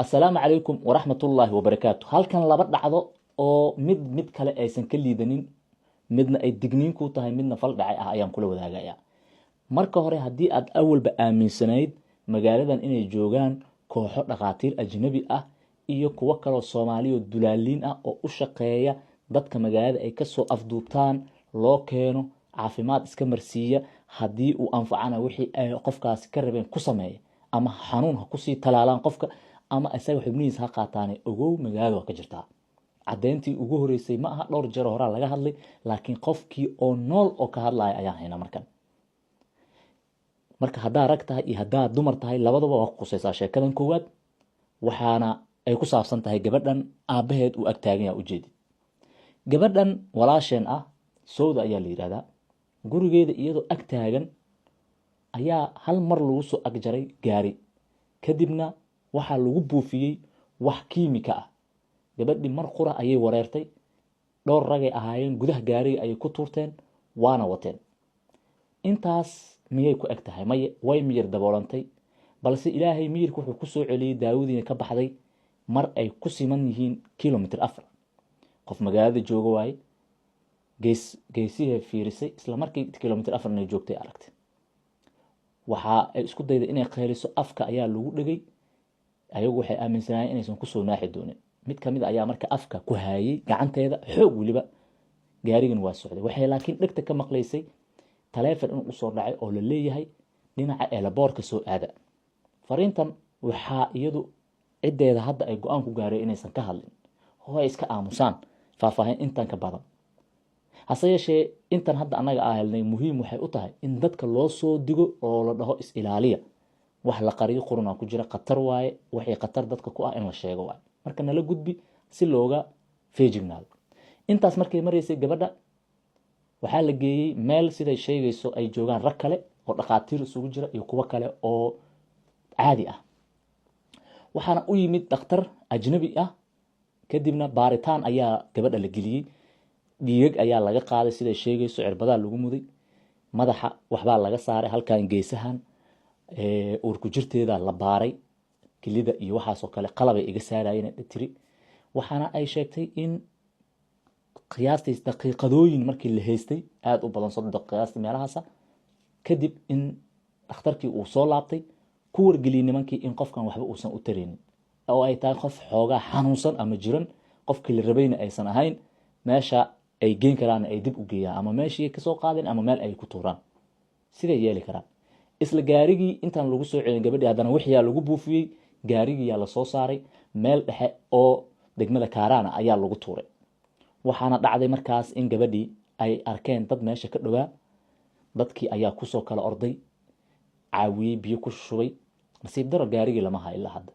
السلام عليكم ورحمة الله وبركاته. هل كان لبد دعضو oo mid kale aysan ka liidanin midna ay digniin ku tahay midna fal dhacay ah ayaan kula wadaagaya. Marka hore hadii aad awalba aaminsanayd magaaladan inay joogaan kooxo dhaqaatiir ajnabi ah iyo kuwa kale oo Soomaaliyo dulaaliin ah oo u shaqeeya dadka magaalada ay ka soo afduubtaan loo keeno caafimaad iska marsiiya hadii uu anfacana wixii ay qofkaas ka rabeen ku sameeyo ama xanuun ha ku sii talaalaan qofka ama asaga xubnihiisa ha qaataan ogow magaalada ka jirta cadeyntii ugu horeysay ma aha dhowr jeer hore laga hadlay laakiin qofkii oo nool oo ka hadlay ayaan hayna marka hadaa rag tahay iyo hadaa dumar tahay labadaba waa qusaysaa sheekadan koowaad waxaana ay ku saabsan tahay gabadhan aabaheed uu ag taagan yahay ujeedid gabadhan walaasheen ah Sawda ayaa la yiraahdaa gurigeeda iyadoo ag taagan ayaa hal mar lagu soo ag jaray gaari kadibna waxa lagu buufiyay wax kiimika ah gabadhi mar qura ayay wareertay dhowr rag ay ahaayeen gudaha gaariga ay ku tuurteen waana wateen intaas miyay ku ag tahay way miyir daboolantay balse ilaahay miyirku wuxuu ku soo celiyay daawadiina ka baxday mar ay ku siman yihiin kilomitir 4 qof magaalada jooga waay geesiga fiirisay isla markii kilomitir 4 ay joogtay aragtay waxa ay isku dayday inay qeeliso afka ayaa lagu dhigay ayagu waxay aaminsanaayeen inaysan ku soo naaxi doonin mid kamid ayaa marka afka ku haayay gacanteeda xoog waliba gaarigan waa socday waxay laakiin dhagta ka maqlaysay taleefan inuu soo dhacay oo la leeyahay dhinaca eelaboorka soo aada fariintan waxa iyadu cideeda hadda ay go'aan ku gaaray inaysan ka hadlin oo ay iska aamusaan faahfaahin intan ka badan hase yeeshee intan hadda anaga helnay muhiim waxay u tahay in dadka loo soo digo oo la dhaho is ilaaliya wax la qariyo quruna ku jira qatar waaye waxay qatar dadka ku ah in la sheego waaye marka nala gudbi si looga feejignaado intaas markay mareysay gabadha waxa la geeyay meel siday sheegayso ay joogaan rag kale oo dhaqaatiir isugu jira iyo kuwa kale oo caadi ah waxaana u yimid dhakhtar ajnabi ah kadibna baaritaan ayaa gabadha la geliyay dhiig ayaa laga qaaday siday sheegayso cirbada lagu muday madaxa waxba laga saaray halkaan geesahan uurku jirteeda la baaray kilida iyo waxaas oo kale qalab ay iga saarayeen tiri waxaana ay sheegtay in qiyaastii daqiiqadooyin markii la haystay aad u badan 3 daqiiqo meelahaas kadib in dhakhtarkii uu soo laabtay ku wargeliyay nimankii in qofkan waxba uusan u tareenin oo ay tahay qof xoogaa xanuunsan ama jiran qofkii la rabayna aysan ahayn meesha ay geen karaan ay dib u geeyaan ama meeshii ka soo qaadeen ama meel ay ku tuuraan sidee yeeli karaan isla gaarigii intaan lagu soo celin gabadhii hadana wixii lagu buufiyay gaarigii la soo saaray meel dhexe oo degmada Kaarana ayaa lagu tuuray waxaana dhacday markaas in gabadhii ay arkeen dad meesha ka dhawaa dadkii ayaa ku soo kala orday caawiyay biyo ku shubay nasiib daro gaarigii lama hayo ilaa hadda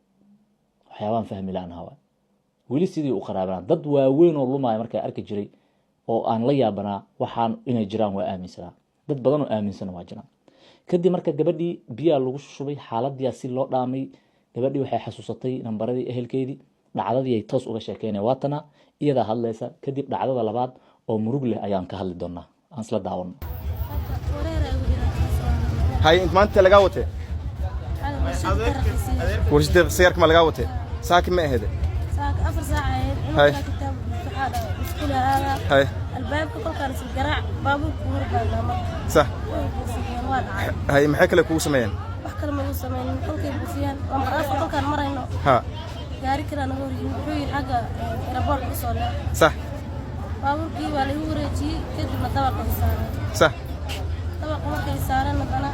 waxyaabaan fahmi laanahay wili sidii u qaraabana dad waaweyn oo lumay markay arki jiray oo aan la yaabanaa waxaan inay jiraan waa aaminsanaa dad badan oo aaminsan waa jiraan kadib marka gabadhii biyo lagu shubay xaaladii si loo dhaamay gabadhii waxay xasuusatay nambaradii ehelkeedii dhacdadii ay toos uga sheekeynay waatana iyada hadlaysa kadib dhacdada labaad oo murug leh ayaan ka hadli doonaa aan isla daawano hay inta maanta laga watay warshada siyarka ma laga watay saaki ma ahade saaki 4 saacadeed hay kitaab saxada iskuul aada hay albaabka kolkaan si garaac baabuurku horbaadama صح hay maxay kale kugu sameeyeen wax kale ma uu sameeyeen kolkay bufiyaan lambar 4 kolkaan marayno ha gaari kale na hor yimid wuxuu yiri xaga airport ku soo leeyahay صح baabuurkii waa la igu wareejiyay kadibna dabaqa saaray صح dabaqa markay saareen hadana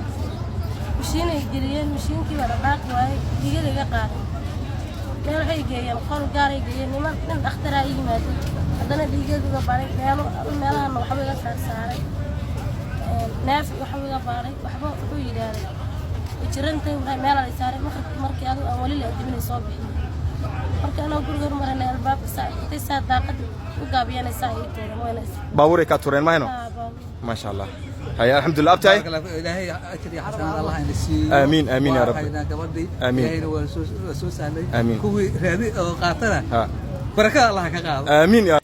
mishiinay geliyeen mishiinkii waa dhaqaaq waayay digada iga qaaday meel waxay geeyeen qol gaaray geeyeen niman dhakhtar ay yimaadeen hadana digada baaray meelahan waxba iga saaray neef waxa iga baaray waxba wuxuu yiraahday jirantay meel ay saaray markii aad wali la dibinay soo bixin markii ana guriga marnay albaabka saacay saa daaqad u gaabiyana saacay teeran wayna baaburay ka tureen mahayno ما شاء الله هيا الحمد لله أبتاي إلهي أكري حسن الله ينسي آمين آمين يا رب آمين آمين آمين كوي رادي قاتنا بركة الله كقال آمين يا